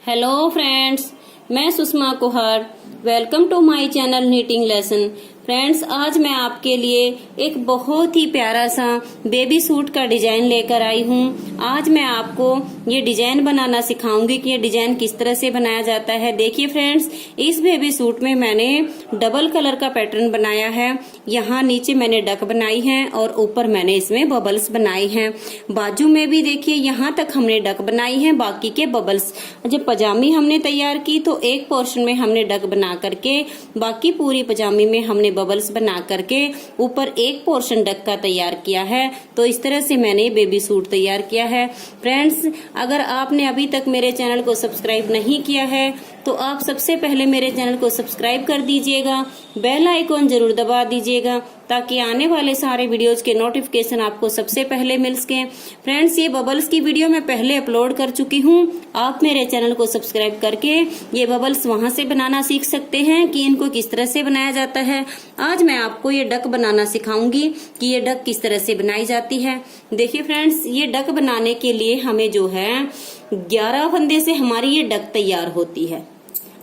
Hello friends, मैं Sushma Kuhar. Welcome to my channel knitting lesson. Friends, आज मैं आपके लिए एक बहुत ही प्यारा सा बेबी सूट का डिजाइन लेकर आई हूँ। आज मैं आपको ये डिजाइन बनाना सिखाऊंगी कि ये डिजाइन किस तरह से बनाया जाता है। देखिए फ्रेंड्स, इस बेबी सूट में मैंने डबल कलर का पैटर्न बनाया है। यहाँ नीचे मैंने डक बनाई है और ऊपर मैंने इसमें बबल्स बनाए हैं। बाजू में भी देखिए यहाँ तक हमने डक बनाई है, बाकी के बबल्स। जब पजामी हमने तैयार की तो एक पोर्शन में हमने डक बना करके बाकी पूरी पजामी में हमने बबल्स बना करके ऊपर एक पोर्शन डक का तैयार किया है। तो इस तरह से मैंने बेबी सूट तैयार किया है। फ्रेंड्स, अगर आपने अभी तक मेरे चैनल को सब्सक्राइब नहीं किया है तो आप सबसे पहले मेरे चैनल को सब्सक्राइब कर दीजिएगा, बेल आइकॉन जरूर दबा दीजिएगा ताकि आने वाले सारे वीडियोज के नोटिफिकेशन आपको सबसे पहले मिल सके। फ्रेंड्स, ये बबल्स की वीडियो मैं पहले अपलोड कर चुकी हूँ। आप मेरे चैनल को सब्सक्राइब करके ये बबल्स वहां से बनाना सीख सकते हैं कि इनको किस तरह से बनाया जाता है। आज मैं आपको ये डक बनाना सिखाऊंगी कि ये डक किस तरह से बनाई जाती है। देखिए फ्रेंड्स, ये डक बनाने के लिए हमें जो है 11 फंदे से हमारी ये डक तैयार होती है।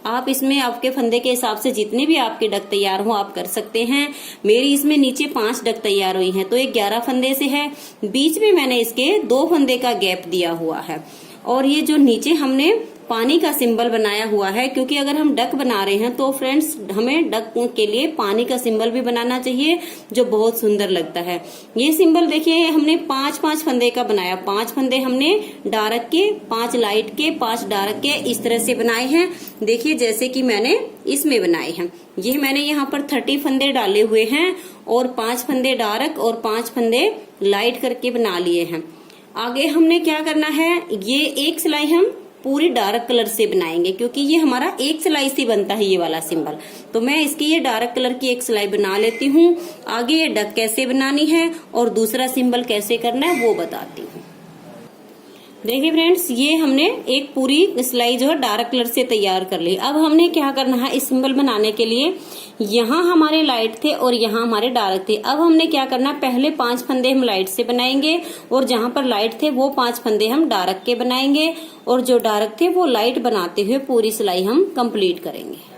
आप इसमें आपके फंदे के हिसाब से जितने भी आपके डक तैयार हो आप कर सकते हैं। मेरी इसमें नीचे 5 डक तैयार हुई हैं तो ये 11 फंदे से है। बीच में मैंने इसके 2 फंदे का गैप दिया हुआ है और ये जो नीचे हमने पानी का सिंबल बनाया हुआ है, क्योंकि अगर हम डक बना रहे हैं तो फ्रेंड्स हमें डक के लिए पानी का सिंबल भी बनाना चाहिए जो बहुत सुंदर लगता है। ये सिंबल देखिए हमने 5-5 फंदे का बनाया। 5 फंदे हमने डार्क के, 5 लाइट के, 5 डार्क के, इस तरह से बनाए हैं। देखिए जैसे कि मैंने इसमें बनाए हैं। ये मैंने यहाँ पर 30 फंदे डाले हुए हैं और 5 फंदे डार्क और 5 फंदे लाइट करके बना लिए हैं। आगे हमने क्या करना है, ये एक सिलाई हम पूरी डार्क कलर से बनाएंगे क्योंकि ये हमारा एक सिलाई से बनता है ये वाला सिंबल। तो मैं इसकी ये डार्क कलर की एक सिलाई बना लेती हूँ। आगे ये डक कैसे बनानी है और दूसरा सिंबल कैसे करना है वो बताती हूँ। देखिए फ्रेंड्स, ये हमने एक पूरी सिलाई जो है डार्क कलर से तैयार कर ली। अब हमने क्या करना है, इस सिंबल बनाने के लिए यहाँ हमारे लाइट थे और यहाँ हमारे डार्क थे। अब हमने क्या करना, पहले 5 फंदे हम लाइट से बनाएंगे और जहाँ पर लाइट थे वो 5 फंदे हम डार्क के बनाएंगे और जो डार्क थे वो लाइट बनाते हुए पूरी सिलाई हम कंप्लीट करेंगे।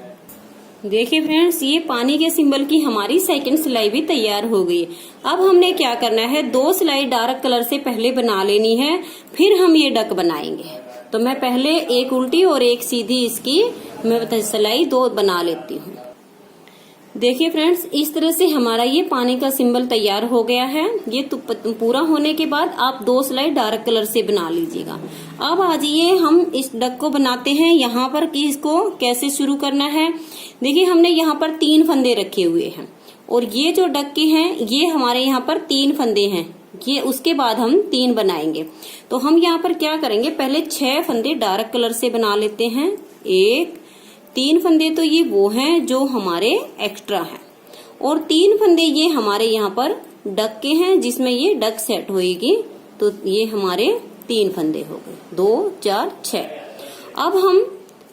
देखिए फ्रेंड्स, ये पानी के सिंबल की हमारी सेकंड सिलाई भी तैयार हो गई। अब हमने क्या करना है, 2 सिलाई डार्क कलर से पहले बना लेनी है, फिर हम ये डक बनाएंगे। तो मैं पहले एक उल्टी और एक सीधी इसकी मैं सिलाई 2 बना लेती हूँ। देखिए फ्रेंड्स, इस तरह से हमारा ये पानी का सिंबल तैयार हो गया है। ये पूरा होने के बाद आप 2 सिलाई डार्क कलर से बना लीजिएगा। अब आज ये हम इस डक को बनाते हैं। यहाँ पर कि इसको कैसे शुरू करना है, देखिए हमने यहाँ पर 3 फंदे रखे हुए हैं और ये जो डक के हैं ये हमारे यहाँ पर 3 फंदे हैं। ये उसके बाद हम 3 बनाएंगे। तो हम यहाँ पर क्या करेंगे, पहले 6 फंदे डार्क कलर से बना लेते हैं। 3 फंदे तो ये वो हैं जो हमारे एक्स्ट्रा हैं और 3 फंदे ये हमारे यहाँ पर डक के हैं जिसमें ये डक सेट होएगी। तो ये हमारे 3 फंदे हो गए, 2, 4, 6। अब हम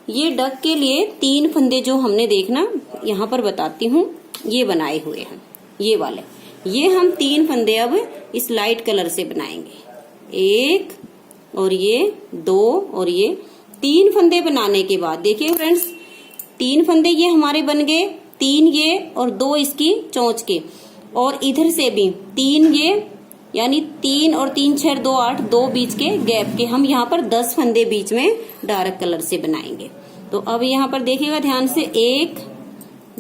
ये डक के लिए 3 फंदे जो हमने देखना यहाँ पर बताती हूँ, ये बनाए हुए हैं ये वाले। ये हम 3 फंदे अब इस लाइट कलर से बनाएंगे। 1 और ये 2 और ये 3 फंदे बनाने के बाद देखिए फ्रेंड्स, 3 फंदे ये हमारे बन गए, 3 ये और 2 इसकी चोंच के, और इधर से भी 3 ये, यानी 3 और 3 6 2 8, 2 बीच के गैप के हम यहाँ पर 10 फंदे बीच में डार्क कलर से बनाएंगे। तो अब यहाँ पर देखिएगा ध्यान से, 1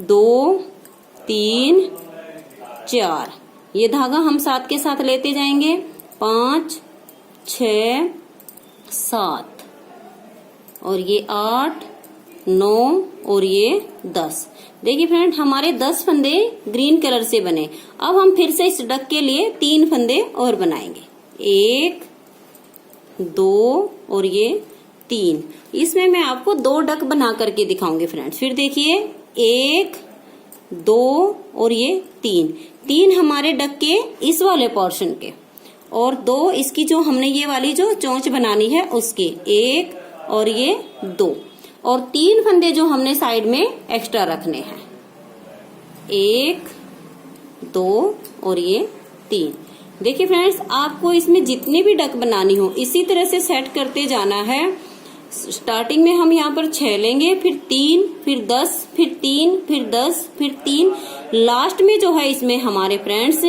2 3 4, ये धागा हम साथ के साथ लेते जाएंगे। 5 6 7 और ये 8 9 और ये 10। देखिए फ्रेंड, हमारे 10 फंदे ग्रीन कलर से बने। अब हम फिर से इस डक के लिए 3 फंदे और बनाएंगे। 1 2 और ये 3। इसमें मैं आपको 2 डक बना करके दिखाऊंगी फ्रेंड्स। फिर देखिए 1 2 और ये 3 हमारे डक के इस वाले पोर्शन के, और 2 इसकी जो हमने ये वाली जो चोंच बनानी है उसके, 1 और ये 2, और 3 फंदे जो हमने साइड में एक्स्ट्रा रखने हैं। 1 2 और ये 3। देखिए फ्रेंड्स, आपको इसमें जितनी भी डक बनानी हो इसी तरह से सेट करते जाना है। स्टार्टिंग में हम यहाँ पर 6 लेंगे, फिर 3, फिर 10, फिर 3, फिर 10, फिर 3। लास्ट में जो है इसमें हमारे फ्रेंड्स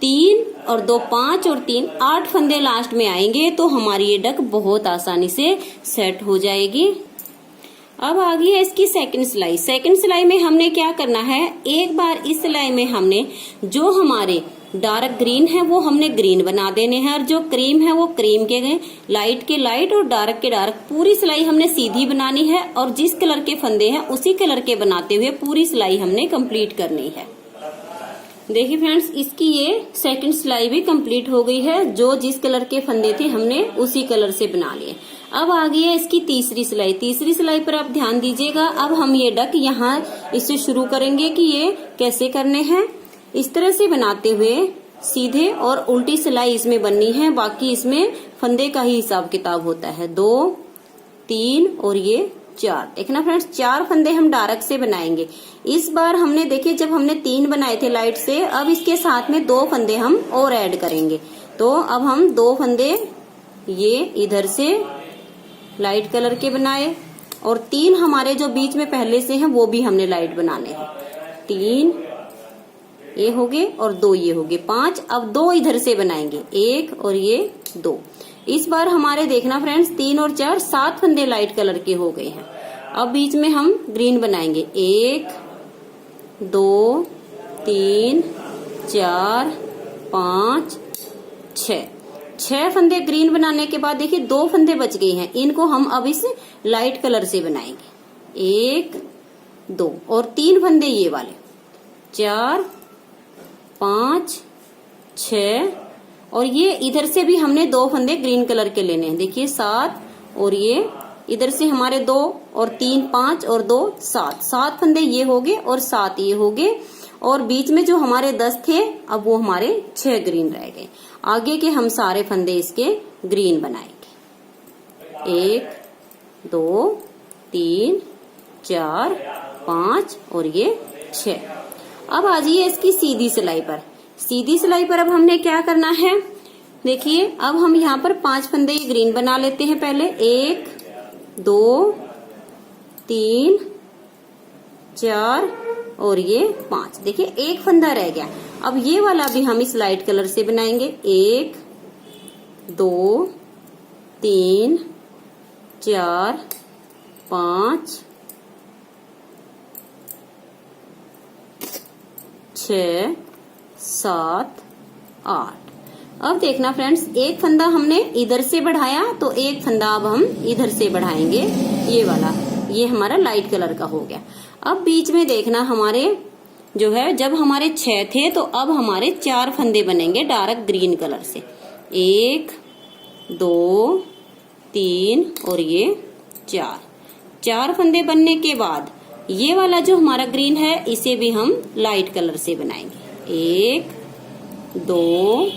3 और 2 5 और 3 8 फंदे लास्ट में आएंगे, तो हमारी ये डक बहुत आसानी से सेट हो जाएगी। अब आ गई है इसकी सेकंड सिलाई। सेकंड सिलाई में हमने क्या करना है, एक बार इस सिलाई में हमने जो हमारे डार्क ग्रीन है वो हमने ग्रीन बना देने हैं, और जो क्रीम है वो क्रीम के लाइट के लाइट और डार्क के डार्क। पूरी सिलाई हमने सीधी बनानी है, और जिस कलर के फंदे हैं उसी कलर के बनाते हुए पूरी सिलाई हमने कंप्लीट करनी है। देखिए फ्रेंड्स, इसकी ये सेकंड सिलाई भी कंप्लीट हो गई है। जो जिस कलर के फंदे थे हमने उसी कलर से बना लिए। अब आ गई है इसकी तीसरी सिलाई। तीसरी सिलाई पर आप ध्यान दीजिएगा। अब हम ये डक यहाँ इससे शुरू करेंगे कि ये कैसे करने हैं। इस तरह से बनाते हुए सीधे और उल्टी सिलाई इसमें बननी है, बाकी इसमें फंदे का ही हिसाब किताब होता है। 2 3 और ये 4। देखना फ्रेंड्स, 4 फंदे हम डार्क से बनाएंगे। इस बार हमने देखिए जब हमने 3 बनाए थे लाइट से, अब इसके साथ में 2 फंदे हम और ऐड करेंगे। तो अब हम 2 फंदे ये इधर से लाइट कलर के बनाए, और 3 हमारे जो बीच में पहले से हैं वो भी हमने लाइट बनाने हैं। 3 ये हो गए और 2 ये हो गए, 5। अब 2 इधर से बनाएंगे, 1 और ये 2। इस बार हमारे देखना फ्रेंड्स 3 और 4 7 फंदे लाइट कलर के हो गए हैं। अब बीच में हम ग्रीन बनाएंगे, 1 2 3 4 5 6 फंदे ग्रीन बनाने के बाद देखिए 2 फंदे बच गए हैं, इनको हम अब इस लाइट कलर से बनाएंगे। 1 2 और 3 फंदे ये वाले, 4 5 6, और ये इधर से भी हमने 2 फंदे ग्रीन कलर के लेने हैं। देखिए 7, और ये इधर से हमारे 2 और 3 5 और 2 7। 7 फंदे ये हो गए और 7 ये हो गए, और बीच में जो हमारे 10 थे अब वो हमारे 6 ग्रीन रह गए। आगे के हम सारे फंदे इसके ग्रीन बनाएंगे। 1 2 3 4 5 और ये 6। अब आ जाइए इसकी सीधी सिलाई पर। सीधी सिलाई पर अब हमने क्या करना है, देखिए अब हम यहाँ पर 5 फंदे ग्रीन बना लेते हैं पहले। 1 2 3 4 और ये 5। देखिए 1 फंदा रह गया। अब ये वाला भी हम इस लाइट कलर से बनाएंगे। 1 2 3 4 5 6 7 8। अब देखना फ्रेंड्स, 1 फंदा हमने इधर से बढ़ाया, तो 1 फंदा अब हम इधर से बढ़ाएंगे। ये वाला, ये हमारा लाइट कलर का हो गया। अब बीच में देखना हमारे जो है, जब हमारे 6 थे तो अब हमारे 4 फंदे बनेंगे डार्क ग्रीन कलर से। 1 2 3 और ये 4 फंदे बनने के बाद ये वाला जो हमारा ग्रीन है इसे भी हम लाइट कलर से बनाएंगे। 1 2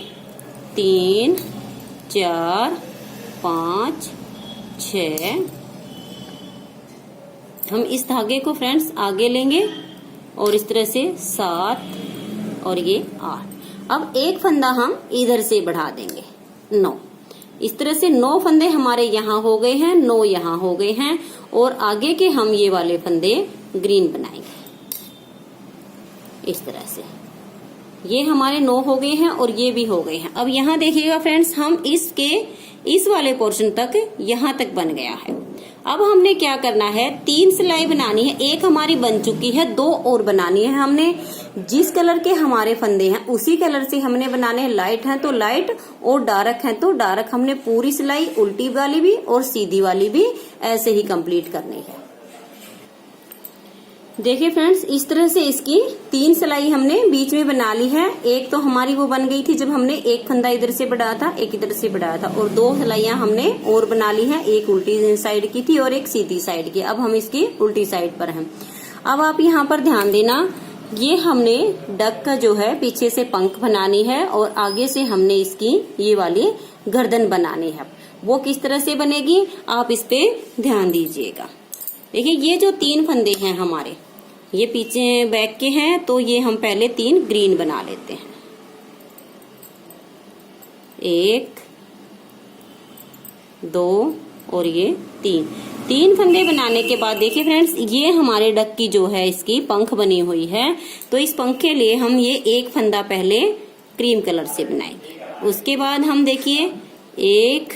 3 4 5 6। हम इस धागे को फ्रेंड्स आगे लेंगे और इस तरह से 7 और ये 8। अब 1 फंदा हम इधर से बढ़ा देंगे, 9। इस तरह से 9 फंदे हमारे यहाँ हो गए हैं, 9 यहाँ हो गए हैं, और आगे के हम ये वाले फंदे ग्रीन बनाएंगे इस तरह से। ये हमारे 9 हो गए हैं और ये भी हो गए हैं। अब यहाँ देखिएगा फ्रेंड्स, हम इसके इस वाले पोर्शन तक यहाँ तक बन गया है। अब हमने क्या करना है, 3 सिलाई बनानी है। 1 हमारी बन चुकी है, 2 और बनानी है हमने। जिस कलर के हमारे फंदे हैं उसी कलर से हमने बनाने हैं। लाइट हैं तो लाइट, और डार्क हैं तो डार्क। हमने पूरी सिलाई उल्टी वाली भी और सीधी वाली भी ऐसे ही कंप्लीट करनी है। देखिए फ्रेंड्स, इस तरह से इसकी 3 सिलाई हमने बीच में बना ली है। 1 तो हमारी वो बन गई थी जब हमने 1 फंदा इधर से बढ़ाया था, 1 इधर से बढ़ाया था, और 2 सिलाइयां हमने और बना ली हैं। 1 उल्टी साइड की थी और 1 सीधी साइड की। अब हम इसकी उल्टी साइड पर हैं। अब आप यहाँ पर ध्यान देना, ये हमने डक का जो है पीछे से पंख बनानी है, और आगे से हमने इसकी ये वाली गर्दन बनानी है। वो किस तरह से बनेगी आप इस पे ध्यान दीजिएगा। देखिए ये जो 3 फंदे हैं हमारे, ये पीछे बैक के हैं, तो ये हम पहले 3 ग्रीन बना लेते हैं। 1 2 और ये 3 फंदे बनाने के बाद देखिए फ्रेंड्स, ये हमारे डक की जो है इसकी पंख बनी हुई है। तो इस पंख के लिए हम ये एक फंदा पहले क्रीम कलर से बनाएंगे। उसके बाद हम देखिए 1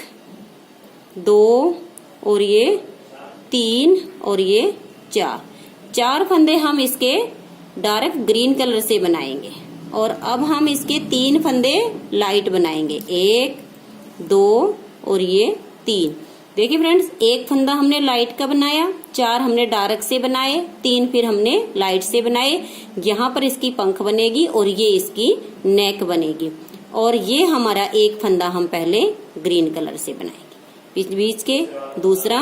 2 और ये 3 और ये 4 फंदे हम इसके डार्क ग्रीन कलर से बनाएंगे। और अब हम इसके 3 फंदे लाइट बनाएंगे, 1 2 और ये 3। देखिए फ्रेंड्स, एक फंदा हमने लाइट का बनाया, 4 हमने डार्क से बनाए, 3 फिर हमने लाइट से बनाए। यहाँ पर इसकी पंख बनेगी और ये इसकी नेक बनेगी। और ये हमारा एक फंदा हम पहले ग्रीन कलर से बनाएंगे, बीच बीच के दूसरा,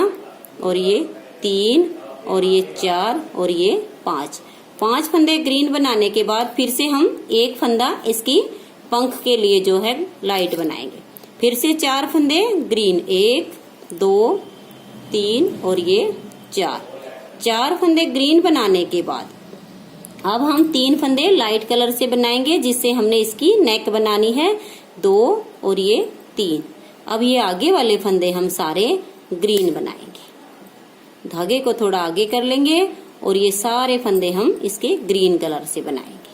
और ये 3 और ये 4 और ये 5 फंदे ग्रीन बनाने के बाद फिर से हम एक फंदा इसकी पंख के लिए जो है लाइट बनाएंगे। फिर से 4 फंदे ग्रीन, 1 2 3 और ये 4 फंदे ग्रीन बनाने के बाद अब हम 3 फंदे लाइट कलर से बनाएंगे, जिससे हमने इसकी नेक बनानी है, 2 और ये 3। अब ये आगे वाले फंदे हम सारे ग्रीन बनाएंगे। धागे को थोड़ा आगे कर लेंगे और ये सारे फंदे हम इसके ग्रीन कलर से बनाएंगे।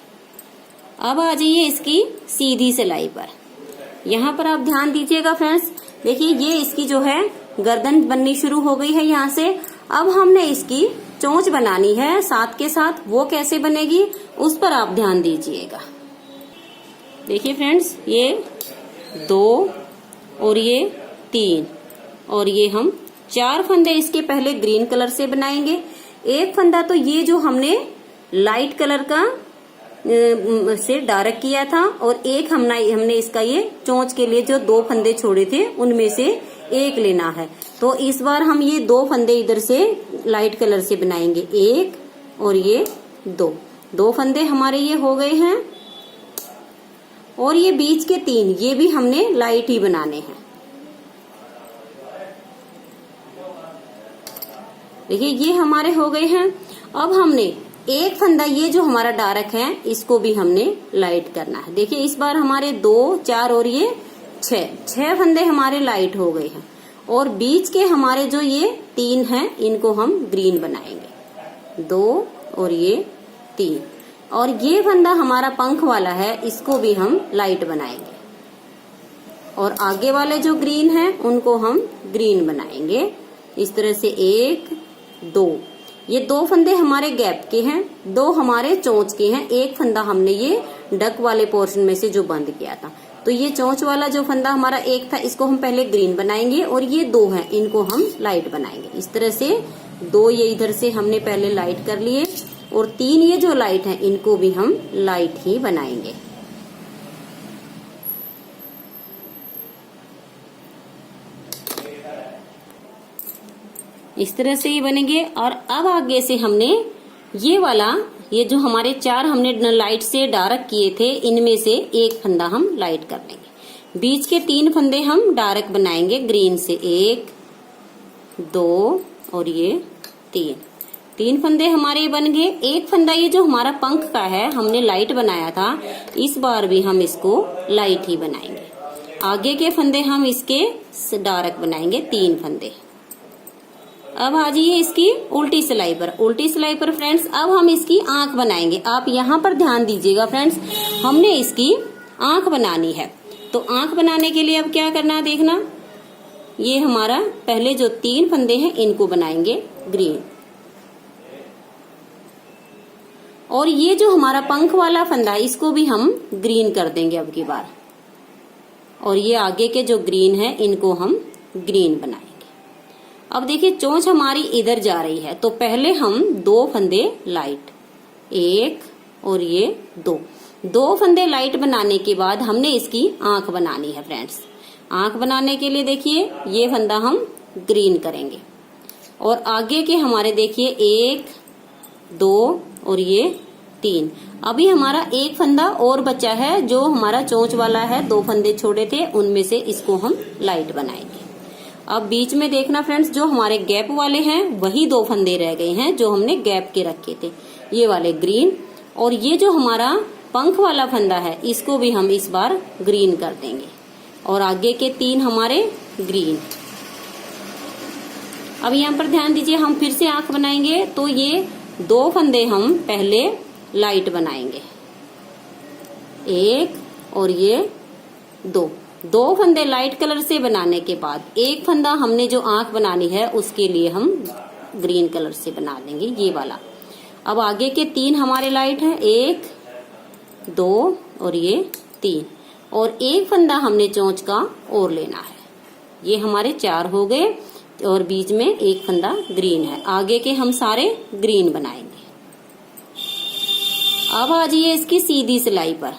अब आ जाइए इसकी सीधी सिलाई पर। यहाँ पर आप ध्यान दीजिएगा फ्रेंड्स, देखिए ये इसकी जो है गर्दन बननी शुरू हो गई है यहाँ से। अब हमने इसकी चोंच बनानी है साथ के साथ, वो कैसे बनेगी उस पर आप ध्यान दीजिएगा। देखिए फ्रेंड्स, ये 2 और ये 3 और ये हम 4 फंदे इसके पहले ग्रीन कलर से बनाएंगे। एक फंदा तो ये जो हमने लाइट कलर का से डार्क किया था, और एक हमने इसका ये चोंच के लिए जो 2 फंदे छोड़े थे उनमें से एक लेना है। तो इस बार हम ये 2 फंदे इधर से लाइट कलर से बनाएंगे, 1 और ये 2 फंदे हमारे ये हो गए हैं। और ये बीच के 3 ये भी हमने लाइट ही बनाने हैं। देखिए ये हमारे हो गए हैं। अब हमने एक फंदा ये जो हमारा डार्क है इसको भी हमने लाइट करना है। देखिए इस बार हमारे 2 4 और ये 6 फंदे हमारे लाइट हो गए हैं। और बीच के हमारे जो ये 3 हैं इनको हम ग्रीन बनाएंगे, 2 और ये 3। और ये फंदा हमारा पंख वाला है, इसको भी हम लाइट बनाएंगे। और आगे वाले जो ग्रीन हैं उनको हम ग्रीन बनाएंगे। इस तरह से 1 2 ये 2 फंदे हमारे गैप के हैं, 2 हमारे चोंच के हैं। एक फंदा हमने ये डक वाले पोर्शन में से जो बंद किया था। तो ये चोंच वाला जो फंदा हमारा एक था इसको हम पहले ग्रीन बनाएंगे, और ये 2 हैं इनको हम लाइट बनाएंगे। इस तरह से 2 ये इधर से हमने पहले लाइट कर लिए, और 3 ये जो लाइट हैं इनको भी हम लाइट ही बनाएंगे। इस तरह से ये बनेंगे। और अब आगे से हमने ये वाला, ये जो हमारे 4 हमने लाइट से डार्क किए थे इनमें से एक फंदा हम लाइट कर लेंगे। बीच के 3 फंदे हम डार्क बनाएंगे ग्रीन से, 1 2 और ये 3 फंदे हमारे बन गए। एक फंदा ये जो हमारा पंख का है हमने लाइट बनाया था, इस बार भी हम इसको लाइट ही बनाएंगे। आगे के फंदे हम इसके डार्क बनाएंगे, 3 फंदे। अब आ जाइए इसकी उल्टी सिलाई पर। उल्टी सिलाई पर फ्रेंड्स अब हम इसकी आंख बनाएंगे। आप यहाँ पर ध्यान दीजिएगा फ्रेंड्स, हमने इसकी आंख बनानी है। तो आंख बनाने के लिए अब क्या करना है देखना, ये हमारा पहले जो 3 फंदे हैं इनको बनाएंगे ग्रीन, और ये जो हमारा पंख वाला फंदा है इसको भी हम ग्रीन कर देंगे अब की बार। और ये आगे के जो ग्रीन है इनको हम ग्रीन बनाएंगे। अब देखिए चोंच हमारी इधर जा रही है, तो पहले हम 2 फंदे लाइट, 1 और ये 2 फंदे लाइट बनाने के बाद हमने इसकी आंख बनानी है फ्रेंड्स। आंख बनाने के लिए देखिए ये फंदा हम ग्रीन करेंगे, और आगे के हमारे देखिए 1 2 और ये 3। अभी हमारा एक फंदा और बचा है जो हमारा चोंच वाला है, 2 फंदे छोड़े थे उनमें से इसको हम लाइट बनाएंगे। अब बीच में देखना फ्रेंड्स, जो हमारे गैप वाले हैं वही 2 फंदे रह गए हैं जो हमने गैप के रखे थे, ये वाले ग्रीन। और ये जो हमारा पंख वाला फंदा है इसको भी हम इस बार ग्रीन कर देंगे, और आगे के 3 हमारे ग्रीन। अब यहाँ पर ध्यान दीजिए, हम फिर से आंख बनाएंगे तो ये 2 फंदे हम पहले लाइट बनाएंगे, 1 और ये 2 फंदे लाइट कलर से बनाने के बाद एक फंदा हमने जो आंख बनानी है उसके लिए हम ग्रीन कलर से बना लेंगे, ये वाला। अब आगे के 3 हमारे लाइट हैं, 1 2 और ये 3, और एक फंदा हमने चोंच का और लेना है। ये हमारे 4 हो गए और बीच में एक फंदा ग्रीन है। आगे के हम सारे ग्रीन बनाएंगे। अब आ जाइए इसकी सीधी सिलाई पर।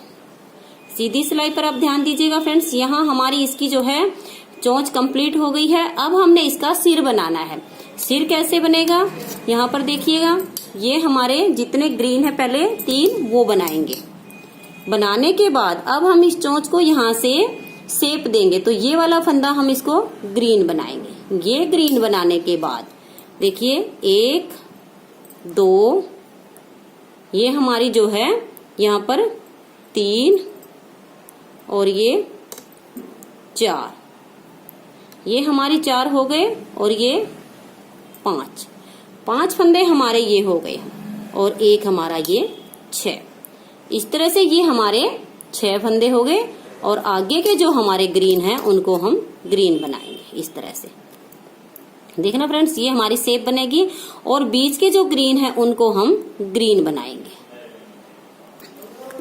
सीधी सिलाई पर अब ध्यान दीजिएगा फ्रेंड्स, यहाँ हमारी इसकी जो है चोंच कंप्लीट हो गई है। अब हमने इसका सिर बनाना है। सिर कैसे बनेगा, यहाँ पर देखिएगा, ये हमारे जितने ग्रीन है पहले 3 वो बनाएंगे। बनाने के बाद अब हम इस चोंच को यहाँ से शेप देंगे, तो ये वाला फंदा हम इसको ग्रीन बनाएंगे। ये ग्रीन बनाने के बाद देखिए 1 2, ये हमारी जो है यहाँ पर 3 और ये 4, ये हमारी 4 हो गए और ये 5 फंदे हमारे ये हो गए और एक हमारा ये 6। इस तरह से ये हमारे 6 फंदे हो गए और आगे के जो हमारे ग्रीन हैं उनको हम ग्रीन बनाएंगे इस तरह से। देखना फ्रेंड्स, ये हमारी शेप बनेगी और बीच के जो ग्रीन है उनको हम ग्रीन बनाएंगे।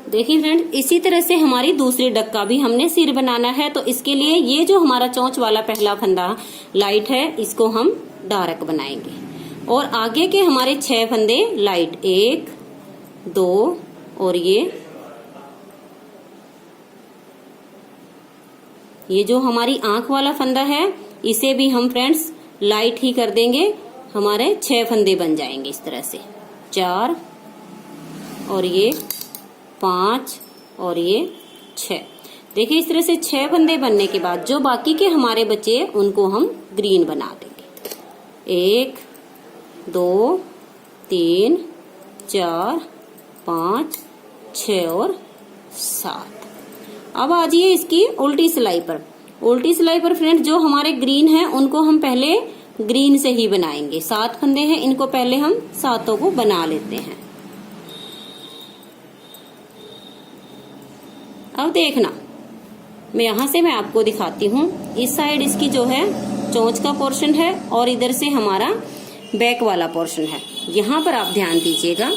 देखिए फ्रेंड्स, इसी तरह से हमारी दूसरी डक का भी हमने सिर बनाना है। तो इसके लिए ये जो हमारा चोंच वाला पहला फंदा लाइट है इसको हम डार्क बनाएंगे और आगे के हमारे 6 फंदे लाइट, 1 2 और ये जो हमारी आंख वाला फंदा है इसे भी हम फ्रेंड्स लाइट ही कर देंगे। हमारे 6 फंदे बन जाएंगे इस तरह से, 4 और ये 5 और ये 6। देखिए इस तरह से 6 फंदे बनने के बाद जो बाकी के हमारे बचे उनको हम ग्रीन बना देंगे। 1 2 3 4 5 6 और 7। अब आ जाइए इसकी उल्टी सिलाई पर। उल्टी सिलाई पर फ्रेंड्स जो हमारे ग्रीन हैं उनको हम पहले ग्रीन से ही बनाएंगे। 7 फंदे हैं, इनको पहले हम 7 को बना लेते हैं। अब देखना, मैं यहां से मैं आपको दिखाती हूँ। इस साइड इसकी जो है चोंच का पोर्शन है और इधर से हमारा बैक वाला पोर्शन है। यहाँ पर आप ध्यान दीजिएगा,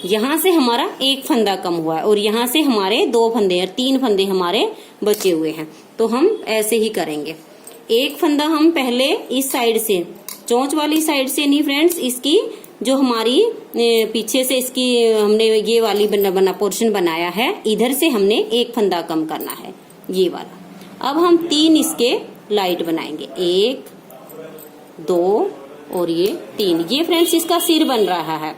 यहाँ से हमारा एक फंदा कम हुआ है और यहाँ से हमारे 2 फंदे और 3 फंदे हमारे बचे हुए हैं। तो हम ऐसे ही करेंगे। एक फंदा हम पहले इस साइड से, चोंच वाली साइड से नहीं फ्रेंड्स, इसकी जो हमारी पीछे से इसकी हमने ये वाली बना पोर्शन बनाया है, इधर से हमने एक फंदा कम करना है, ये वाला। अब हम 3 इसके लाइट बनाएंगे, 1 2 और ये 3। ये फ्रेंड्स इसका सिर बन रहा है।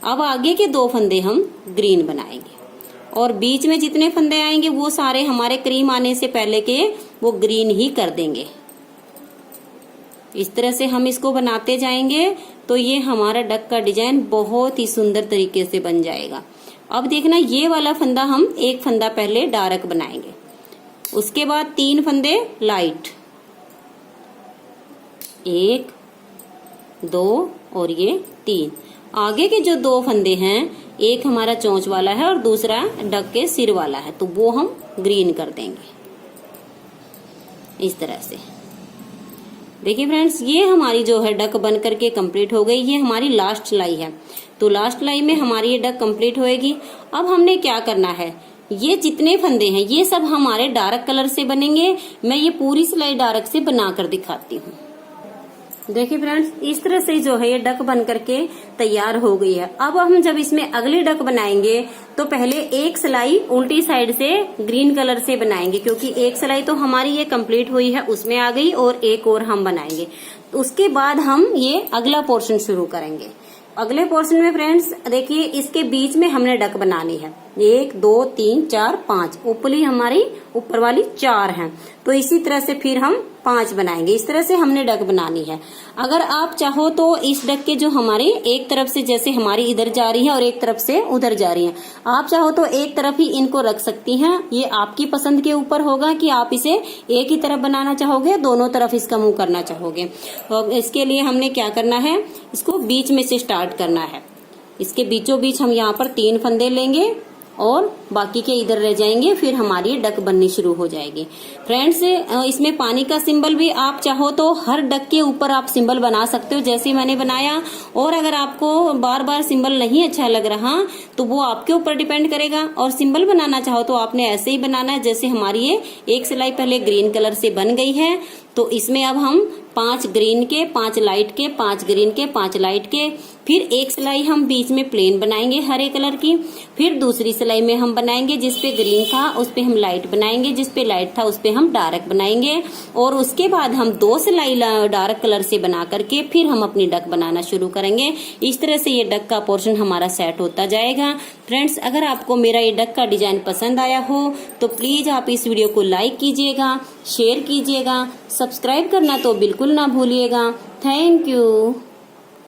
अब आगे के 2 फंदे हम ग्रीन बनाएंगे और बीच में जितने फंदे आएंगे वो सारे हमारे क्रीम आने से पहले के वो ग्रीन ही कर देंगे। इस तरह से हम इसको बनाते जाएंगे तो ये हमारा डक का डिजाइन बहुत ही सुंदर तरीके से बन जाएगा। अब देखना, ये वाला फंदा हम एक फंदा पहले डार्क बनाएंगे, उसके बाद 3 फंदे लाइट, 1 2 और ये 3। आगे के जो 2 फंदे हैं, एक हमारा चोंच वाला है और दूसरा डक के सिर वाला है, तो वो हम ग्रीन कर देंगे इस तरह से। देखिए फ्रेंड्स, ये हमारी जो है डक बन करके कंप्लीट हो गई। ये हमारी लास्ट सिलाई है, तो लास्ट सिलाई में हमारी ये डक कंप्लीट होएगी। अब हमने क्या करना है, ये जितने फंदे हैं ये सब हमारे डार्क कलर से बनेंगे। मैं ये पूरी सिलाई डार्क से बनाकर दिखाती हूँ। देखिए फ्रेंड्स, इस तरह से जो है ये डक बन करके तैयार हो गई है। अब हम जब इसमें अगली डक बनाएंगे तो पहले एक सिलाई उल्टी साइड से ग्रीन कलर से बनाएंगे, क्योंकि एक सिलाई तो हमारी ये कंप्लीट हुई है उसमें आ गई और एक और हम बनाएंगे। उसके बाद हम ये अगला पोर्शन शुरू करेंगे। अगले पोर्शन में फ्रेंड्स देखिए, इसके बीच में हमने डक बनानी है। 1 2 3 4 5 ऊपरी हमारी ऊपर वाली 4 हैं। तो इसी तरह से फिर हम 5 बनाएंगे। इस तरह से हमने डक बनानी है। अगर आप चाहो तो इस डक के जो हमारी एक तरफ से जैसे हमारी इधर जा रही है और एक तरफ से उधर जा रही है, आप चाहो तो एक तरफ ही इनको रख सकती हैं। ये आपकी पसंद के ऊपर होगा कि आप इसे एक ही तरफ बनाना चाहोगे, दोनों तरफ इसका मुंह करना चाहोगे। और इसके लिए हमने क्या करना है, इसको बीच में से स्टार्ट करना है। इसके बीचों बीच हम यहाँ पर 3 फंदे लेंगे और बाकी के इधर रह जाएंगे, फिर हमारी डक बननी शुरू हो जाएगी। फ्रेंड्स, इसमें पानी का सिंबल भी आप चाहो तो हर डक के ऊपर आप सिंबल बना सकते हो, जैसे मैंने बनाया। और अगर आपको बार बार सिंबल नहीं अच्छा लग रहा तो वो आपके ऊपर डिपेंड करेगा। और सिंबल बनाना चाहो तो आपने ऐसे ही बनाना है, जैसे हमारी ये एक सिलाई पहले ग्रीन कलर से बन गई है, तो इसमें अब हम 5 ग्रीन के, 5 लाइट के, 5 ग्रीन के, 5 लाइट के, फिर एक सिलाई हम बीच में प्लेन बनाएंगे हरे कलर की। फिर दूसरी सिलाई में हम बनाएंगे जिस पे ग्रीन था उस पे हम लाइट बनाएंगे, जिस पे लाइट था उस पे हम डार्क बनाएंगे। और उसके बाद हम 2 सिलाई डार्क कलर से बना करके फिर हम अपनी डक बनाना शुरू करेंगे। इस तरह से ये डक का पोर्शन हमारा सेट होता जाएगा। फ्रेंड्स, अगर आपको मेरा ये डक का डिजाइन पसंद आया हो तो प्लीज आप इस वीडियो को लाइक कीजिएगा, शेयर कीजिएगा, सब्सक्राइब करना तो बिल्कुल ना भूलिएगा। Thank you.